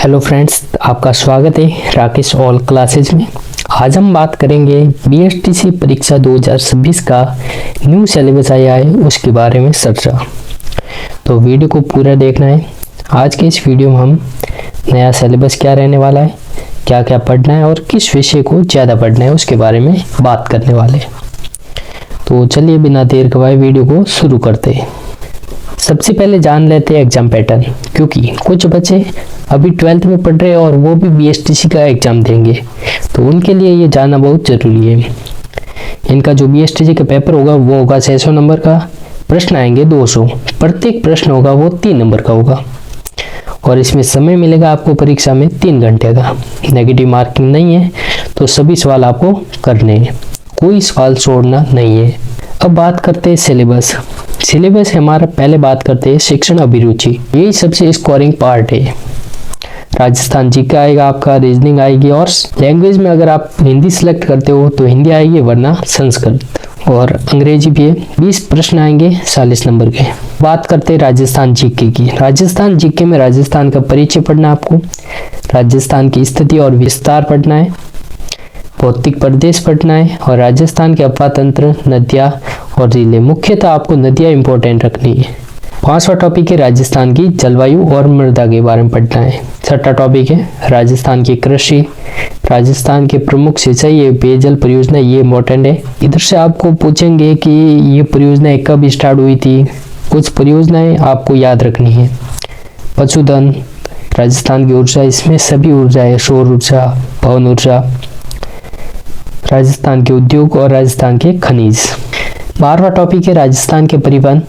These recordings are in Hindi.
हेलो फ्रेंड्स, आपका स्वागत है राकेश ऑल क्लासेज में। आज हम बात करेंगे बीएसटीसी परीक्षा 2026 का न्यू सिलेबस आया है उसके बारे में चर्चा। तो वीडियो को पूरा देखना है। आज के इस वीडियो में हम नया सिलेबस क्या रहने वाला है, क्या क्या पढ़ना है और किस विषय को ज़्यादा पढ़ना है उसके बारे में बात करने वाले। तो चलिए बिना देर गवाए वीडियो को शुरू करते हैं। सबसे पहले जान लेते हैं एग्जाम पैटर्न, क्योंकि कुछ बच्चे अभी 12th में पढ़ रहे हैं और वो भी बीएसटीसी का एग्जाम देंगे, तो उनके लिए ये जानना बहुत ज़रूरी है। इनका जो बीएसटीसी का पेपर होगा वो होगा 600 नंबर का, प्रश्न आएंगे 200, प्रत्येक प्रश्न होगा वो 3 नंबर का होगा और इसमें समय मिलेगा आपको परीक्षा में 3 घंटे का। नेगेटिव मार्किंग नहीं है, तो सभी सवाल आपको करने हैं, कोई सवाल छोड़ना नहीं है। अब बात करते हैं सिलेबस। सिलेबस हमारा पहले बात करते हैं शिक्षण अभिरुचि, यही सबसे स्कोरिंग पार्ट है। राजस्थान जीके आएगा आपका, रीजनिंग आएगी और लैंग्वेज में अगर आप हिंदी सेलेक्ट करते हो तो हिंदी आएगी, वरना संस्कृत और अंग्रेजी भी है। 20 प्रश्न आएंगे 40 नंबर के। बात करते हैं राजस्थान जीके की। राजस्थान जीके में राजस्थान का परिचय पढ़ना आपको, राजस्थान की स्थिति और विस्तार पढ़ना है, भौतिक प्रदेश पढ़ना है और राजस्थान के अफवाह तंत्र, नदियाँ और जिले। मुख्यतः आपको नदियाँ इंपॉर्टेंट रखनी है। 5वां टॉपिक है राजस्थान की जलवायु और मृदा के बारे में पढ़ना है। 6वां टॉपिक है राजस्थान की कृषि, राजस्थान के प्रमुख सिंचाई एवं पेयजल परियोजना, ये इंपॉर्टेंट है। इधर से आपको पूछेंगे कि ये परियोजनाएं कब स्टार्ट हुई थी, कुछ परियोजनाएं आपको याद रखनी है। पशुधन, राजस्थान की ऊर्जा, इसमें सभी ऊर्जा है, सौर ऊर्जा, पवन ऊर्जा, राजस्थान के उद्योग और राजस्थान के खनिज। 12वां टॉपिक है राजस्थान के परिवहन।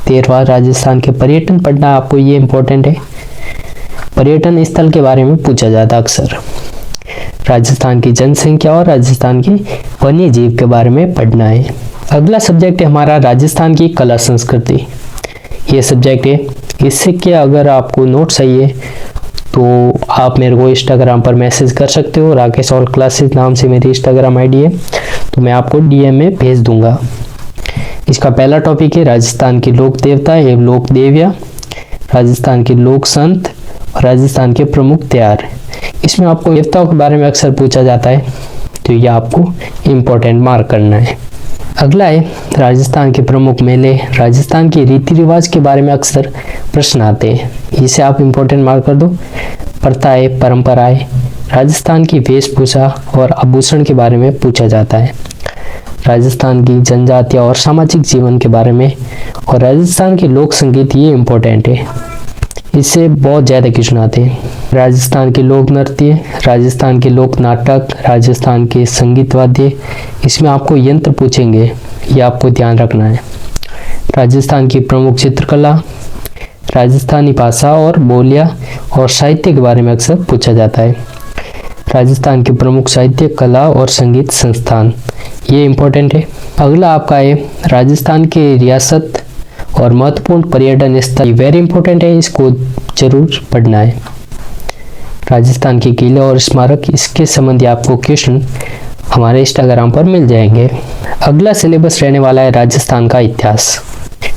13वां राजस्थान के पर्यटन पढ़ना आपको, ये इंपॉर्टेंट है। पर्यटन स्थल के बारे में पूछा जाता अक्सर। राजस्थान की जनसंख्या और राजस्थान के वन्य जीव के बारे में पढ़ना है। अगला सब्जेक्ट है हमारा राजस्थान की कला संस्कृति, ये सब्जेक्ट है। इससे क्या अगर आपको नोट चाहिए तो आप मेरे को इंस्टाग्राम पर मैसेज कर सकते हो। राकेश ऑल क्लासेस नाम से मेरी इंस्टाग्राम आईडी है, तो मैं आपको डीएम में भेज दूंगा। इसका पहला टॉपिक है राजस्थान की लोक देवता एवं लोक देवियाँ, राजस्थान के लोक संत और राजस्थान के प्रमुख त्योहार। इसमें आपको देवताओं के बारे में अक्सर पूछा जाता है, तो ये आपको इम्पोर्टेंट मार्क करना है। अगला है राजस्थान के प्रमुख मेले। राजस्थान के रीति रिवाज के बारे में अक्सर प्रश्न आते हैं, इसे आप इम्पोर्टेंट मार्क कर दो। प्रथाएं, परंपराएं, राजस्थान की वेशभूषा और आभूषण के बारे में पूछा जाता है। राजस्थान की जनजातियाँ और सामाजिक जीवन के बारे में और राजस्थान के लोक संगीत, ये इम्पोर्टेंट है, इससे बहुत ज़्यादा क्वेश्चन आते हैं। राजस्थान के लोक नृत्य, राजस्थान के लोक नाटक, राजस्थान के संगीत वाद्य, इसमें आपको यंत्र पूछेंगे, ये आपको ध्यान रखना है। राजस्थान की प्रमुख चित्रकला, राजस्थानी भाषा और बोलियां और साहित्य के बारे में अक्सर पूछा जाता है। राजस्थान के प्रमुख साहित्य, कला और संगीत संस्थान, ये इम्पोर्टेंट है। अगला आपका है राजस्थान के रियासत और महत्वपूर्ण पर्यटन स्थल, वेरी इंपॉर्टेंट है, इसको जरूर पढ़ना है। राजस्थान के किले और स्मारक, इसके संबंधी आपको क्वेश्चन हमारे इंस्टाग्राम पर मिल जाएंगे। अगला सिलेबस रहने वाला है राजस्थान का इतिहास।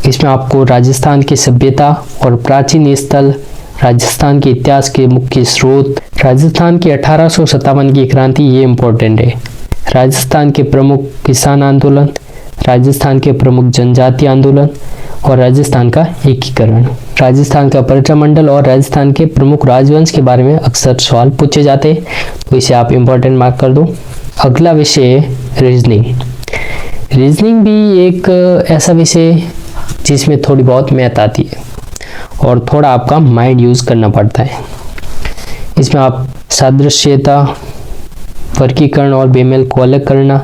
इसमें आपको राजस्थान की सभ्यता और प्राचीन स्थल, राजस्थान के इतिहास के मुख्य स्रोत, राजस्थान की 1857 की क्रांति, ये इम्पोर्टेंट है। राजस्थान के प्रमुख किसान आंदोलन, राजस्थान के प्रमुख जनजाति आंदोलन और राजस्थान का एकीकरण। राजस्थान का पर्यटन मंडल और राजस्थान के प्रमुख राजवंश के बारे में अक्सर सवाल पूछे जाते हैं, तो इसे आप इम्पोर्टेंट मार्क कर दो। अगला विषय है रीजनिंग। रीजनिंग भी एक ऐसा विषय जिसमें थोड़ी बहुत मैथ आती है और थोड़ा आपका माइंड यूज करना पड़ता है। इसमें आप सादृश्यता, वर्गीकरण और बेमेल को अलग करना,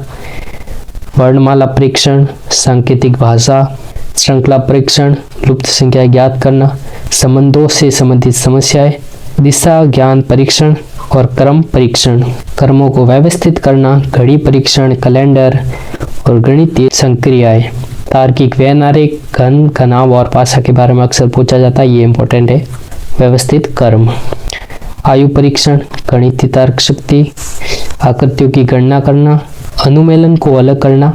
वर्णमाला परीक्षण, सांकेतिक भाषा, श्रृंखला परीक्षण, लुप्त संख्या ज्ञात करना, संबंधों से संबंधित समस्याएं, दिशा ज्ञान परीक्षण और क्रम परीक्षण, क्रमों को व्यवस्थित करना, घड़ी परीक्षण, कैलेंडर और गणितीय संक्रियाएं, तार्किक वैनारिक, घन, घनाव और पासा के बारे में अक्सर पूछा जाता है, ये इंपॉर्टेंट है। व्यवस्थित क्रम, आयु परीक्षण, गणितीय तर्क शक्ति, आकृतियों की गणना करना, अनुमेलन को अलग करना,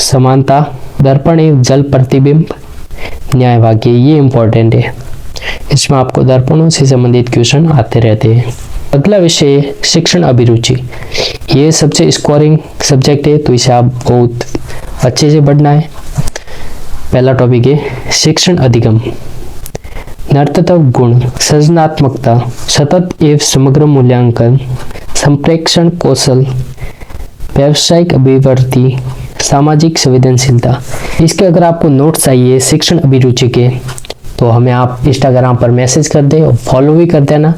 समानता, दर्पण एवं जल प्रतिबिंब, न्याय वाक्य, ये इम्पोर्टेंट है, इसमें आपको दर्पणों से संबंधित क्वेश्चन आते रहते हैं। अगला विषय शिक्षण अभिरुचि, ये सबसे स्कोरिंग सब्जेक्ट है, तो इसे आप बहुत अच्छे से पढ़ना है। पहला टॉपिक है शिक्षण अधिगम, नर्तत्व गुण, सृजनात्मकता, सतत एवं समग्र मूल्यांकन, संप्रेक्षण कौशल, व्यावसायिक अभिवृद्धि, सामाजिक संवेदनशीलता। इसके अगर आपको नोट्स चाहिए शिक्षण अभिरुचि के तो हमें आप इंस्टाग्राम पर मैसेज कर दें और फॉलो भी कर देना,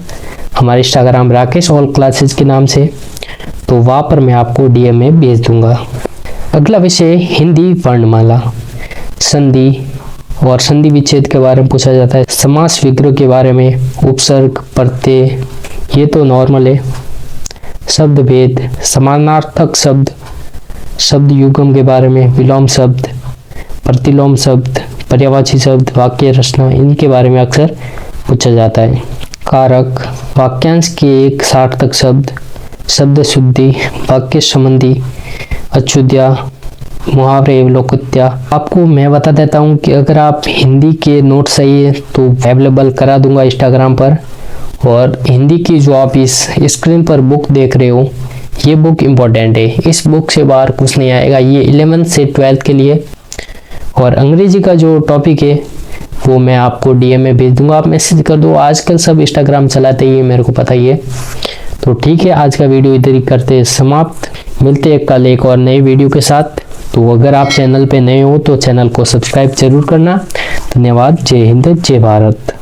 हमारे इंस्टाग्राम राकेश ऑल क्लासेस के नाम से, तो वहाँ पर मैं आपको डीएम में भेज दूंगा। अगला विषय हिंदी वर्णमाला, संधि और संधि विच्छेद के बारे में पूछा जाता है, समास विग्रह के बारे में, उपसर्ग, प्रत्यय, ये तो नॉर्मल है, शब्द भेद, समानार्थक शब्द, शब्द युगम के बारे में, विलोम शब्द, प्रतिलोम शब्द, पर्यायवाची शब्द, वाक्य रचना, इनके बारे में अक्सर पूछा जाता है। कारक, वाक्यांश के एक सार्थक शब्द, शब्द शुद्धि, वाक्य संबंधी, अच्युत्या, मुहावरे एवं लोकोक्तियाँ। आपको मैं बता देता हूँ कि अगर आप हिंदी के नोट्स चाहिए तो अवेलेबल करा दूंगा इंस्टाग्राम पर, और हिंदी की जो आप इस स्क्रीन पर बुक देख रहे हो ये बुक इम्पोर्टेंट है, इस बुक से बाहर कुछ नहीं आएगा, ये 11th से 12th के लिए। और अंग्रेजी का जो टॉपिक है वो मैं आपको डीएम में भेज दूंगा, आप मैसेज कर दो, आजकल सब इंस्टाग्राम चलाते ही मेरे को पता ही है। तो ठीक है, आज का वीडियो इधर ही करते हैं समाप्त, मिलते हैं कल एक और नई वीडियो के साथ। तो अगर आप चैनल पे नए हो तो चैनल को सब्सक्राइब जरूर करना। धन्यवाद, जय हिंद, जय भारत।